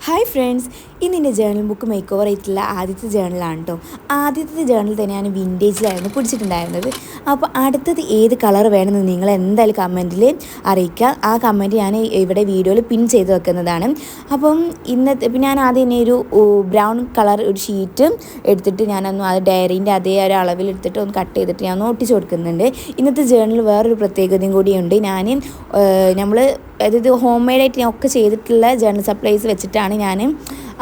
Hi friends, ഇന്നെൻ്റെ journal book make over ആയിട്ടുള്ള ആദ്യത്തെ ജേണലാണ് കേട്ടോ. ആദ്യത്തെ ജേണൽ തന്നെ ഞാൻ വിൻറ്റേജിലായിരുന്നു പിടിച്ചിട്ടുണ്ടായിരുന്നത്. അപ്പോൾ അടുത്തത് ഏത് കളർ വേണമെന്ന് നിങ്ങൾ എന്തായാലും കമൻറ്റിൽ അറിയിക്കുക. ആ കമൻറ്റ് ഞാൻ ഇവിടെ വീഡിയോയിൽ പിൻ ചെയ്ത് വെക്കുന്നതാണ്. അപ്പം ഞാൻ ആദ്യം തന്നെ ഒരു ബ്രൗൺ കളർ ഒരു ഷീറ്റ് എടുത്തിട്ട് ഞാനൊന്ന് അത് ഡയറീൻ്റെ അതേ ഒരു അളവിൽ എടുത്തിട്ട് ഒന്ന് കട്ട് ചെയ്തിട്ട് ഞാൻ ഒട്ടിച്ച് കൊടുക്കുന്നുണ്ട്. ഇന്നത്തെ ജേണൽ വേറൊരു പ്രത്യേകതയും കൂടിയുണ്ട്. നമ്മൾ അതായത് ഹോം മെയ്ഡായിട്ട് ഞാൻ ഒക്കെ ചെയ്തിട്ടുള്ള ജേണൽ സപ്ലൈസ് വെച്ചിട്ടാണ് ഞാൻ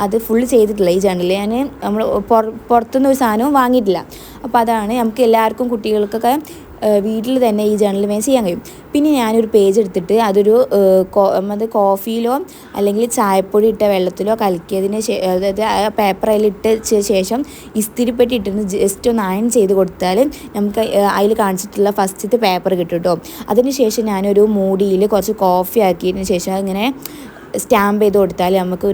അത് ഫുള്ള് ചെയ്തിട്ടുള്ളത്. ഈ ജേണൽ നമ്മൾ പുറത്തുനിന്ന് ഒരു സാധനവും വാങ്ങിയിട്ടില്ല. അപ്പോൾ അതാണ് നമുക്ക് എല്ലാവർക്കും കുട്ടികൾക്കൊക്കെ വീട്ടിൽ തന്നെ ഈ ജേണൽ വേഗം ചെയ്യാൻ കഴിയും. പിന്നെ ഞാനൊരു പേജ് എടുത്തിട്ട് അതൊരു കോഫിയിലോ അല്ലെങ്കിൽ ചായപ്പൊടി ഇട്ട വെള്ളത്തിലോ കലക്കിയതിന് അതായത് ആ പേപ്പർ അതിലിട്ട ശേഷം ഇസ്തിരിപ്പെട്ടി ഇട്ടിട്ട് ജസ്റ്റ് ഒന്ന് അയൺ ചെയ്ത് കൊടുത്താൽ നമുക്ക് അതിൽ കാണിച്ചിട്ടുള്ള ഫസ്റ്റത്തെ പേപ്പർ കിട്ടും കേട്ടോ. അതിന് ശേഷം ഞാനൊരു മൂടിയിൽ കുറച്ച് കോഫി ആക്കിയതിന് ശേഷം ഇങ്ങനെ സ്റ്റാമ്പ് ചെയ്ത് കൊടുത്താൽ നമുക്ക്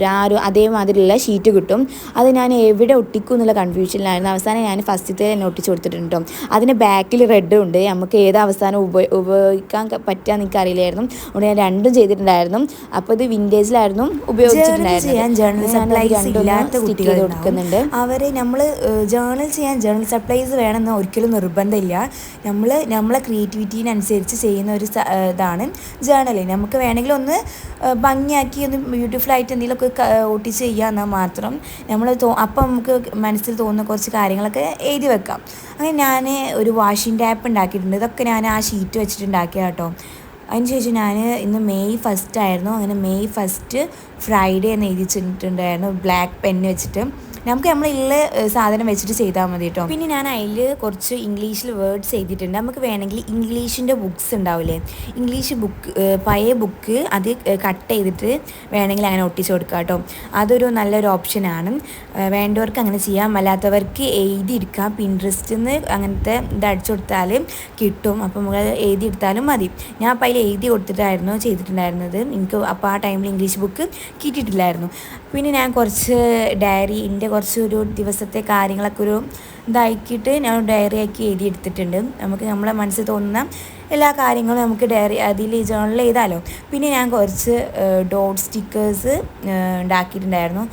അതേമാതിരിയുള്ള ഷീറ്റ് കിട്ടും. അത് ഞാൻ എവിടെ ഒട്ടിക്കും എന്നുള്ള കൺഫ്യൂഷനിലായിരുന്നു. അവസാനം ഞാൻ ഫസ്റ്റത്തെ തന്നെ ഒട്ടിച്ച് കൊടുത്തിട്ടുണ്ട് കേട്ടോ. അതിന് ബാക്കിൽ റെഡും ഉണ്ട്. നമുക്ക് ഏത് അവസാനം ഉപയോഗിക്കാൻ പറ്റുകയെന്ന് എനിക്ക് അറിയില്ലായിരുന്നു. അതുകൊണ്ട് ഞാൻ രണ്ടും ചെയ്തിട്ടുണ്ടായിരുന്നു. അപ്പോൾ ഇത് വിൻറ്റേജിലായിരുന്നു ഉപയോഗിച്ചിട്ടുണ്ടായിരുന്നു. അവരെ നമ്മൾ ജേണൽ ചെയ്യാൻ ജേണൽ സപ്ലൈസ് വേണമെന്ന് ഒരിക്കലും നിർബന്ധമില്ല. നമ്മളെ ക്രിയേറ്റിവിറ്റീനനുസരിച്ച് ചെയ്യുന്ന ഒരു ഇതാണ് ജേണൽ. നമുക്ക് വേണമെങ്കിൽ ഒന്ന് ഭംഗിയാക്കി ഒന്ന് ബ്യൂട്ടിഫുള്ളായിട്ട് എന്തെങ്കിലുമൊക്കെ ഒട്ടിച്ച് ചെയ്യാമെന്നാൽ മാത്രം അപ്പം നമുക്ക് മനസ്സിൽ തോന്നുന്ന കുറച്ച് കാര്യങ്ങളൊക്കെ എഴുതി വെക്കാം. അങ്ങനെ ഞാൻ ഒരു വാഷിംഗ് ടാപ്പ് ഉണ്ടാക്കിയിട്ടുണ്ട്. ഇതൊക്കെ ഞാൻ ആ ഷീറ്റ് വെച്ചിട്ടുണ്ടാക്കിയ കേട്ടോ. അതിനുശേഷം ഞാൻ ഇന്ന് മെയ് 1 ആയിരുന്നു. അങ്ങനെ മെയ് 1 ഫ്രൈഡേ എന്ന് എഴുതിച്ചിട്ടുണ്ടായിരുന്നു ബ്ലാക്ക് പെന്ന് വെച്ചിട്ട്. നമ്മളുള്ള സാധനം വെച്ചിട്ട് ചെയ്താൽ മതി കേട്ടോ. പിന്നെ ഞാൻ അതിൽ കുറച്ച് ഇംഗ്ലീഷിൽ വേർഡ്സ് എഴുതിയിട്ടുണ്ട്. നമുക്ക് വേണമെങ്കിൽ ഇംഗ്ലീഷിൻ്റെ ബുക്സ് ഉണ്ടാവില്ലേ, ഇംഗ്ലീഷ് ബുക്ക് പഴയ ബുക്ക് അത് കട്ട് ചെയ്തിട്ട് വേണമെങ്കിൽ അങ്ങനെ ഒട്ടിച്ച് കൊടുക്കുക കേട്ടോ. അതൊരു നല്ലൊരു ഓപ്ഷനാണ്. വേണ്ടവർക്ക് അങ്ങനെ ചെയ്യാം, അല്ലാത്തവർക്ക് എഴുതിയെടുക്കാം. പിൻട്രസ്റ്റിൽ നിന്ന് അങ്ങനത്തെ ഇത് അടിച്ചു കൊടുത്താൽ കിട്ടും. അപ്പോൾ നമ്മൾ എഴുതിയെടുത്താലും മതി. ഞാൻ അപ്പോൾ അതിൽ എഴുതി കൊടുത്തിട്ടായിരുന്നു ചെയ്തിട്ടുണ്ടായിരുന്നത്. എനിക്ക് അപ്പോൾ ആ ടൈമിൽ ഇംഗ്ലീഷ് ബുക്ക് കിട്ടിയിട്ടില്ലായിരുന്നു. പിന്നെ ഞാൻ കുറച്ച് ഡയറി കുറച്ചൊരു ദിവസത്തെ കാര്യങ്ങളൊക്കെ ഒരു ഇതാക്കിയിട്ട് ഞാൻ ഡയറി ആക്കി എഴുതിയെടുത്തിട്ടുണ്ട്. നമുക്ക് നമ്മളെ മനസ്സിൽ തോന്നുന്ന എല്ലാ കാര്യങ്ങളും നമുക്ക് അതിൽ ജേണൽ എഴുതാമല്ലോ. പിന്നെ ഞാൻ കുറച്ച് ഡോട്ട് സ്റ്റിക്കേഴ്സ് ഉണ്ടാക്കിയിട്ടുണ്ടായിരുന്നു.